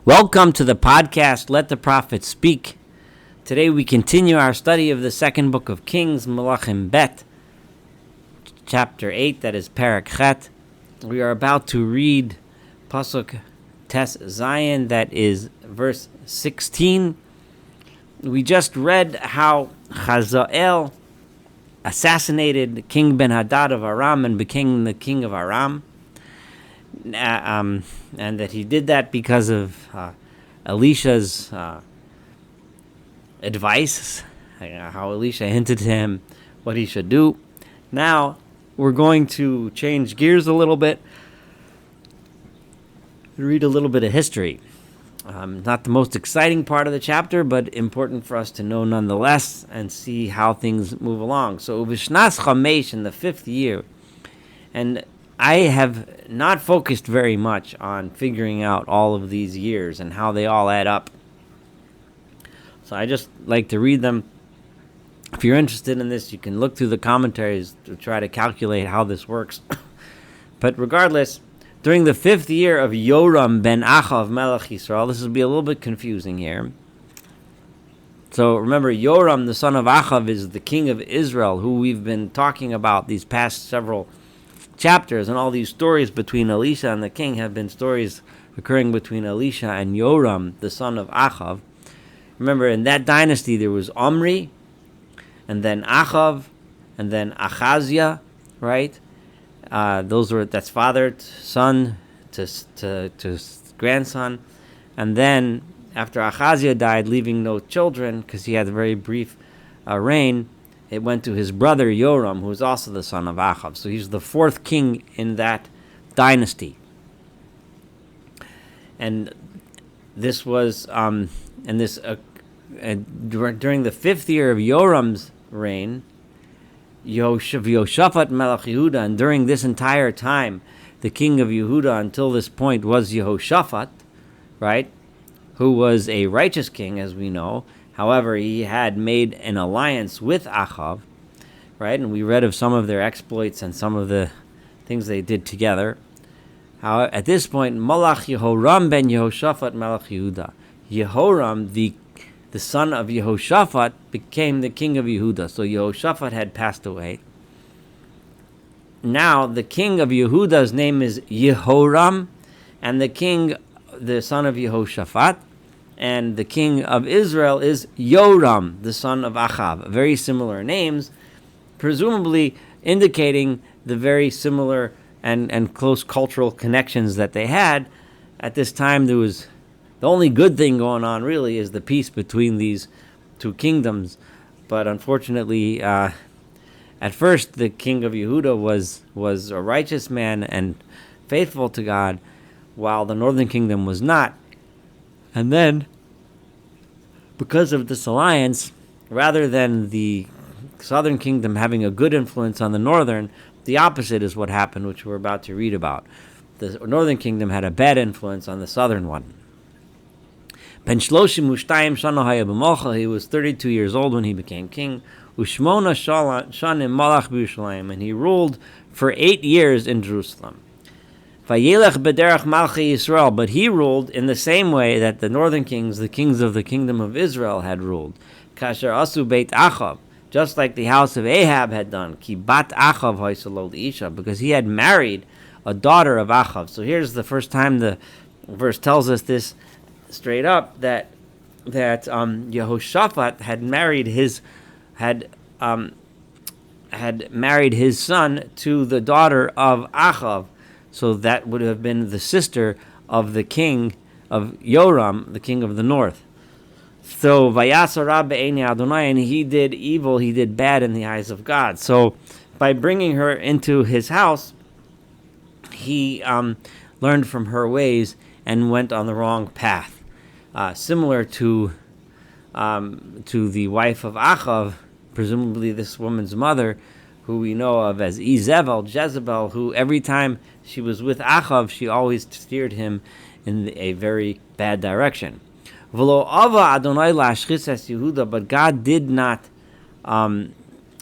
Welcome to the podcast, Let the Prophet Speak. Today we continue our study of the second book of Kings, Melachim Bet, chapter 8, that is Perek Chet. We are about to read Pasuk Tes Zayin, that is verse 16. We just read how Hazael assassinated King Ben-Hadad of Aram and became the king of Aram. And that he did that because of Elisha's advice, how Elisha hinted to him what he should do. Now, we're going to change gears a little bit and read a little bit of history. Not the most exciting part of the chapter, but important for us to know nonetheless and see how things move along. So, Uvishnas Chamesh, in the 5th year, and I have not focused very much on figuring out all of these years and how they all add up. So I just like to read them. If you're interested in this, you can look through the commentaries to try to calculate how this works. But regardless, during the 5th year of Yoram ben Achav Melech Yisrael, this will be a little bit confusing here. So remember, Yoram, the son of Achav, is the king of Israel, who we've been talking about these past several chapters, and all these stories between Elisha and the king have been stories occurring between Elisha and Yoram, the son of Achav. Remember, in that dynasty there was Omri, and then Achav, and then Achaziah, right? That's father to son to grandson, and then after Achaziah died, leaving no children because he had a very brief reign, it went to his brother Yoram, who was also the son of Achav. So he's the 4th king in that dynasty. And this was, during the 5th year of Yoram's reign, Yehoshaphat Melech Yehuda, and during this entire time, the king of Yehuda until this point was Yehoshaphat, right? Who was a righteous king, as we know. However, he had made an alliance with Achav, right? And we read of some of their exploits and some of the things they did together. At this point, Malach Yehoram ben Yehoshaphat Melech Yehuda. Yehoram, the son of Yehoshaphat, became the king of Yehuda. So Yehoshaphat had passed away. Now, the king of Yehuda's name is Yehoram, and the son of Yehoshaphat, and the king of Israel is Yoram, the son of Achav. Very similar names, presumably indicating the very similar and close cultural connections that they had. At this time, there was the only good thing going on, really, is the peace between these two kingdoms. But unfortunately, at first, the king of Yehuda was a righteous man and faithful to God, while the northern kingdom was not. And then, because of this alliance, rather than the southern kingdom having a good influence on the northern, the opposite is what happened, which we're about to read about. The northern kingdom had a bad influence on the southern one. Ben Shloshim Ushtayim Shana Haya B'Malcha, he was 32 years old when he became king. Ushmona Shanim Malach B'Yushalayim, and he ruled for 8 years in Jerusalem. Vayelech b'derech Malchi Yisrael, but he ruled in the same way that the northern kings, the kings of the kingdom of Israel, had ruled. Kasher asu beit Achav, just like the house of Ahab had done. Ki bat Achav hoisalol isha, because he had married a daughter of Achav. So here's the first time the verse tells us this straight up, that Yehoshaphat had married his son to the daughter of Achav. So that would have been the sister of the king of Yoram, the king of the north. So Vayasara be'enei Adonai, and he did evil, he did bad in the eyes of God. So by bringing her into his house, he learned from her ways and went on the wrong path. Similar to the wife of Achav, presumably this woman's mother, who we know of as Jezebel, who every time she was with Achav, she always steered him in a very bad direction. But God did not,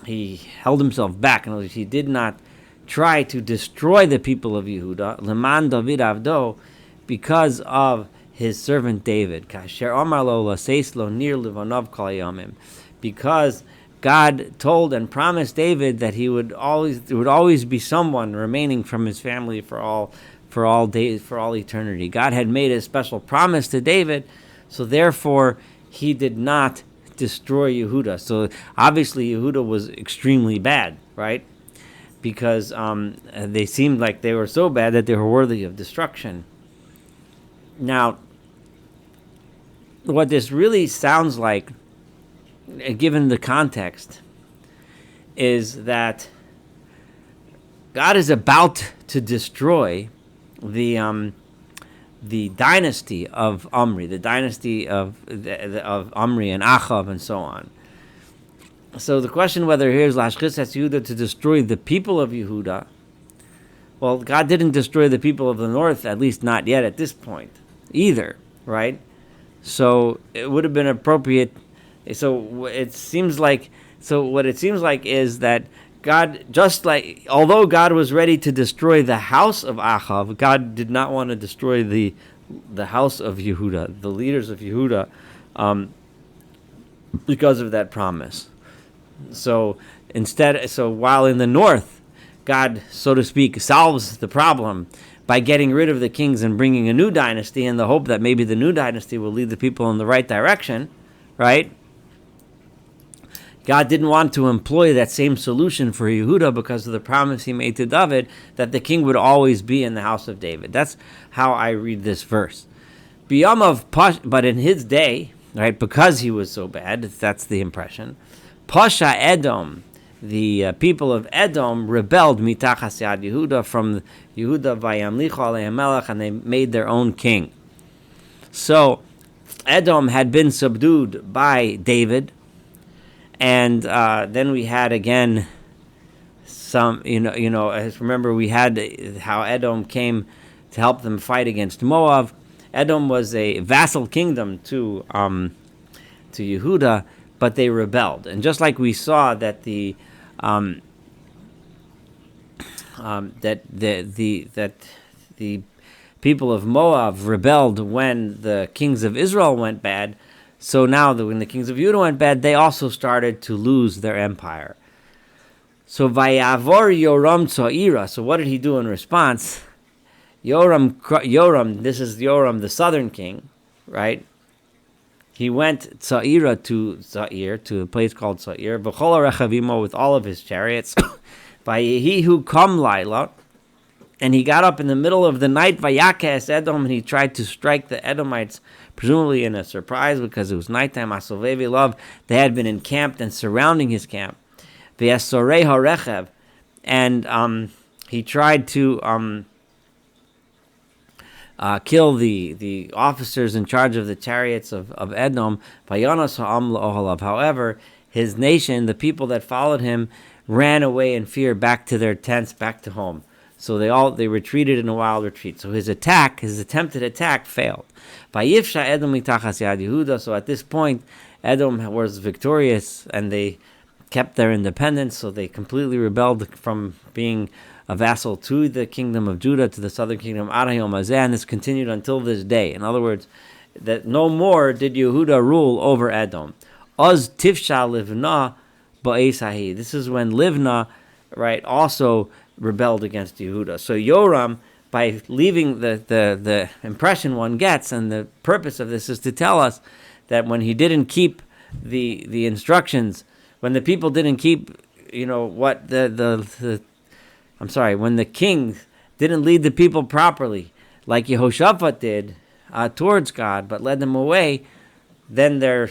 he held himself back. In other words, he did not try to destroy the people of Yehuda, Leman David Avdo, because of his servant David. Kasher amar lo laseis lo nir levanov kol hayamim. Because God told and promised David that there would always be someone remaining from his family for all days, for all eternity. God had made a special promise to David, so therefore he did not destroy Yehuda. So obviously Yehuda was extremely bad, right? Because they seemed like they were so bad that they were worthy of destruction. Now, what this really sounds like, given the context, is that God is about to destroy the dynasty of Omri, the dynasty of Omri and Achav and so on. So the question whether here is Lashchis es Yehuda, to destroy the people of Yehuda. Well, God didn't destroy the people of the north, at least not yet at this point either, right? So it would have been appropriate. So what it seems like is that God, although God was ready to destroy the house of Achav, God did not want to destroy the house of Yehuda, the leaders of Yehuda, because of that promise. So while in the north, God, so to speak, solves the problem by getting rid of the kings and bringing a new dynasty in the hope that maybe the new dynasty will lead the people in the right direction, right? God didn't want to employ that same solution for Yehuda because of the promise he made to David that the king would always be in the house of David. That's how I read this verse. But in his day, right, because he was so bad, that's the impression, Pasha Edom, the people of Edom, rebelled mitachas yad Yehuda, from Yehuda vayamlichu alehem melech, and they made their own king. So Edom had been subdued by David, and then we had again some, remember we had how Edom came to help them fight against Moab. Edom was a vassal kingdom to Yehuda, but they rebelled, and just like we saw that the people of Moab rebelled when the kings of Israel went bad, so now when the kings of Judah went bad, they also started to lose their empire. So Vayavor Yoram Tza'ira. So what did he do in response? Yoram, this is Yoram, the southern king, right? He went Tza'ira to a place called Tza'ir, V'chol Rechavimo, with all of his chariots, Vayehihu Kam Laila, and he got up in the middle of the night, Vayakes Edom, and he tried to strike the Edomites, presumably in a surprise because it was nighttime. Asovevi love, they had been encamped and surrounding his camp. V'yasorei harechev, and he tried to kill the officers in charge of the chariots of Edom. However, his nation, the people that followed him, ran away in fear back to their tents, back to home. So they retreated in a wild retreat. So his attempted attack, failed. So at this point, Edom was victorious, and they kept their independence. So they completely rebelled from being a vassal to the kingdom of Judah, to the southern kingdom, and this continued until this day. In other words, that no more did Yehuda rule over Edom. Oz tifsha livna ba'esahi. This is when Livna, right, also rebelled against Yehuda. So Yoram, by leaving the impression one gets, and the purpose of this is to tell us that when he didn't keep the instructions, when the people didn't keep, when the king didn't lead the people properly, like Yehoshaphat did towards God, but led them away, then their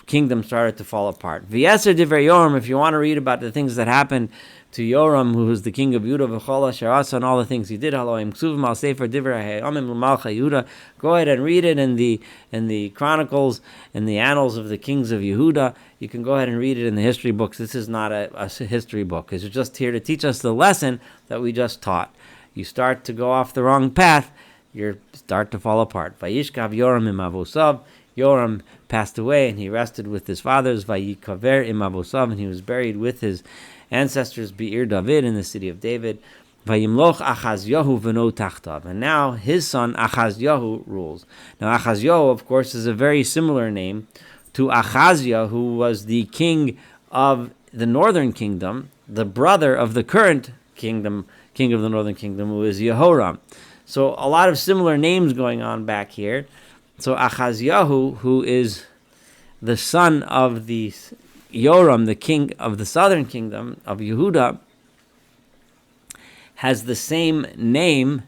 kingdom started to fall apart. V'yeser divrei Yoram, if you want to read about the things that happened to Yoram, who was the king of Judah, v'chol asher asa, and all the things he did, haloim ksuvim al sefer divrei hayamim l'malcha Yehuda. Go ahead and read it in the chronicles, in the annals of the kings of Yehuda. You can go ahead and read it in the history books. This is not a history book. It's just here to teach us the lesson that we just taught. You start to go off the wrong path, you start to fall apart. Vayishkav Yoram im avosav. Yoram passed away, and he rested with his fathers. Vayikaver im avosav, and he was buried with his ancestors, Be'ir David, in the city of David. Vayimloch Achazyahu v'no tachtav. And now his son Achazyahu rules. Now Achazyahu, of course, is a very similar name to Achazia, who was the king of the northern kingdom, the brother of the current king of the northern kingdom, who is Yehoram. So a lot of similar names going on back here. So Achazyahu, who is the son of the Yoram, the king of the southern kingdom of Yehuda, has the same name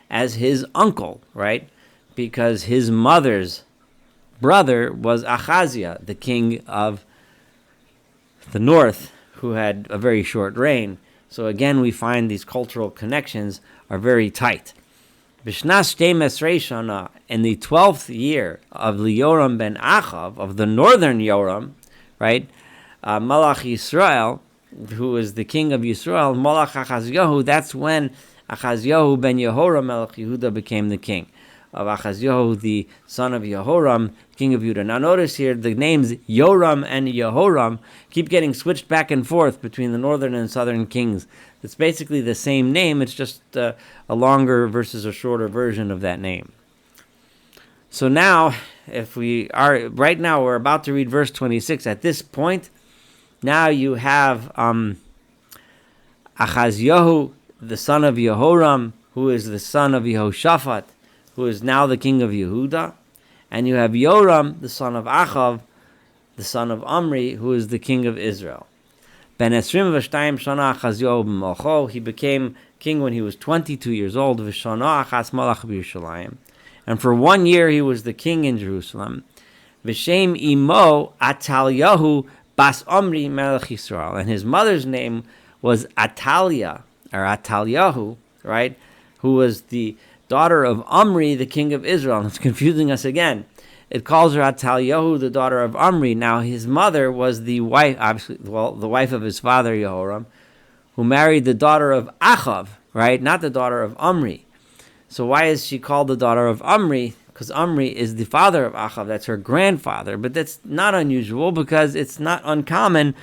as his uncle, right? Because his mother's brother was Achaziah, the king of the north, who had a very short reign. So again, we find these cultural connections are very tight. B'shnas Shtei Mesrei Shana, in the 12th year of Yoram ben Achav, of the northern Yoram, right? Malach Yisrael, who is the king of Yisrael, Malach Achazyahu, that's when Achazyahu ben Yehoram Melech Yehuda became the king of Achazyahu, the son of Yehoram, king of Judah. Now notice here, the names Yoram and Yehoram keep getting switched back and forth between the northern and southern kings. It's basically the same name, it's just a longer versus a shorter version of that name. So now, right now we're about to read verse 26. At this point, now you have Achazyahu, the son of Yehoram, who is the son of Yehoshaphat, who is now the king of Yehuda. And you have Yoram, the son of Achav, the son of Omri, who is the king of Israel. Ben Esrim v'shtayim shana Achazyahu b'malcho. He became king when he was 22 years old. V'shana achas malach b'Yerushalayim. And for 1 year he was the king in Jerusalem. V'shem imo Atalyahu Bas Omri Melech Yisrael, and his mother's name was Atalia, or Atalyahu, right? Who was the daughter of Omri, the king of Israel. And it's confusing us again. It calls her Atalyahu, the daughter of Omri. Now his mother was the wife, obviously, the wife of his father Yehoram, who married the daughter of Achav, right? Not the daughter of Omri. So why is she called the daughter of Omri? Because Omri is the father of Achav, that's her grandfather. But that's not unusual, because it's not uncommon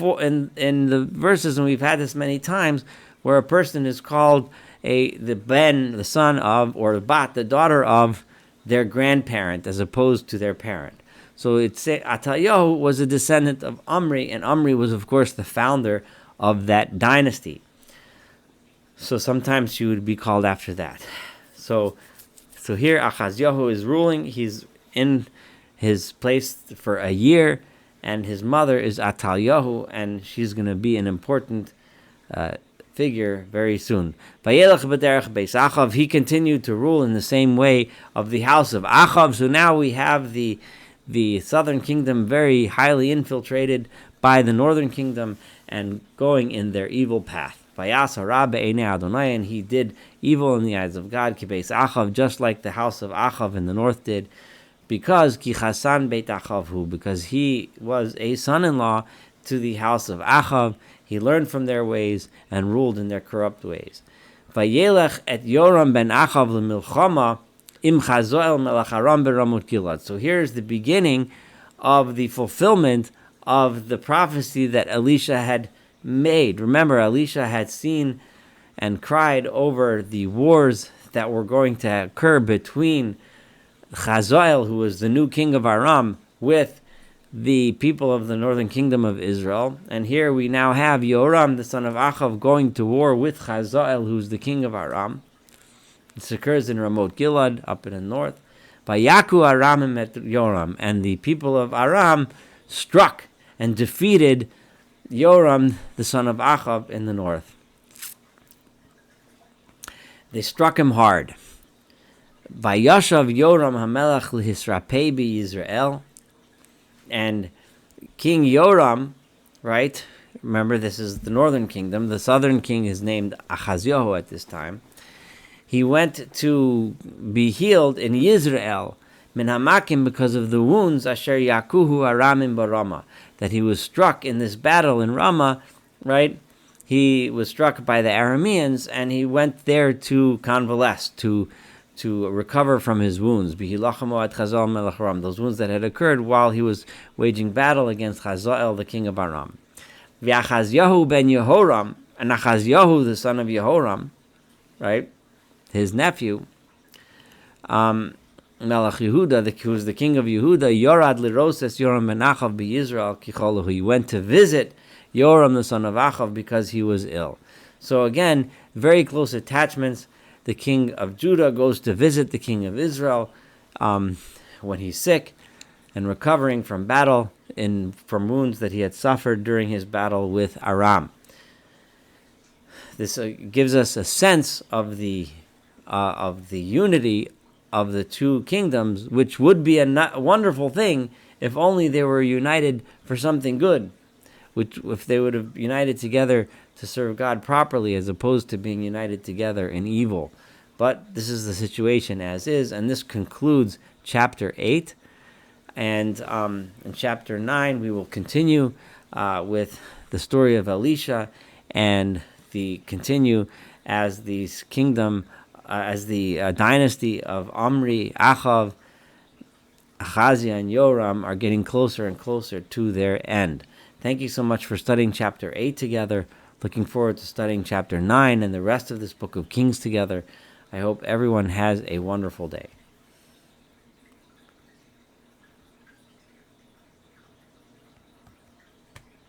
in the verses, and we've had this many times, where a person is called the son of, or the bat, the daughter of their grandparent, as opposed to their parent. So it's Atalyahu was a descendant of Omri, and Omri was, of course, the founder of that dynasty. So sometimes she would be called after that. So here Achazyahu is ruling. He's in his place for a year, and his mother is Atalyahu, and she's going to be an important figure very soon. Vayelech b'derech beis Achav. He continued to rule in the same way of the house of Achav. So now we have the southern kingdom very highly infiltrated by the northern kingdom and going in their evil path. And he did evil in the eyes of God, kibeis Achav, just like the house of Achav in the north did, because ki chasan beit Achavhu, because he was a son-in-law to the house of Achav. He learned from their ways and ruled in their corrupt ways. Vayelech et Yoram ben Achav lemilchama im Chazoel melech Aram beRamot Gilad. So here's the beginning of the fulfillment of the prophecy that Elisha had made. Remember, Elisha had seen and cried over the wars that were going to occur between Chazael, who was the new king of Aram, with the people of the northern kingdom of Israel. And here we now have Yoram, the son of Achav, going to war with Chazael, who's the king of Aram. This occurs in Ramot Gilad, up in the north. Vayaku Aram met Yoram, and the people of Aram struck and defeated Yoram, the son of Achav, in the north. They struck him hard. Vayashav Yoram hamelach lehisrapei b'Yisrael, and King Yoram, right? Remember, this is the northern kingdom. The southern king is named Achazyahu at this time. He went to be healed in Yisrael, min hamakim, because of the wounds asher yakuhu aramim barama, that he was struck in this battle in Ramah, right? He was struck by the Arameans, and he went there to convalesce, to recover from his wounds. Those wounds that had occurred while he was waging battle against Chazael, the king of Aram. V'Achazyahu ben Yehoram, and Achazyahu, the son of Yehoram, right, his nephew, Melech Yehuda, who was the king of Yehuda, Yorad Liroses Yoram ben Achav Yisrael Kicholuhu. He went to visit Yoram, the son of Achav, because he was ill. So again, very close attachments. The king of Judah goes to visit the king of Israel when he's sick and recovering from battle from wounds that he had suffered during his battle with Aram. This gives us a sense of the unity of the two kingdoms, which would be a wonderful thing if only they were united for something good, which if they would have united together to serve God properly as opposed to being united together in evil. But this is the situation as is, and this concludes chapter 8. And in chapter 9, we will continue with the story of Elisha and continue as these kingdom, as the dynasty of Omri, Achav, Achaziah, and Yoram are getting closer and closer to their end. Thank you so much for studying chapter 8 together. Looking forward to studying chapter 9 and the rest of this book of Kings together. I hope everyone has a wonderful day.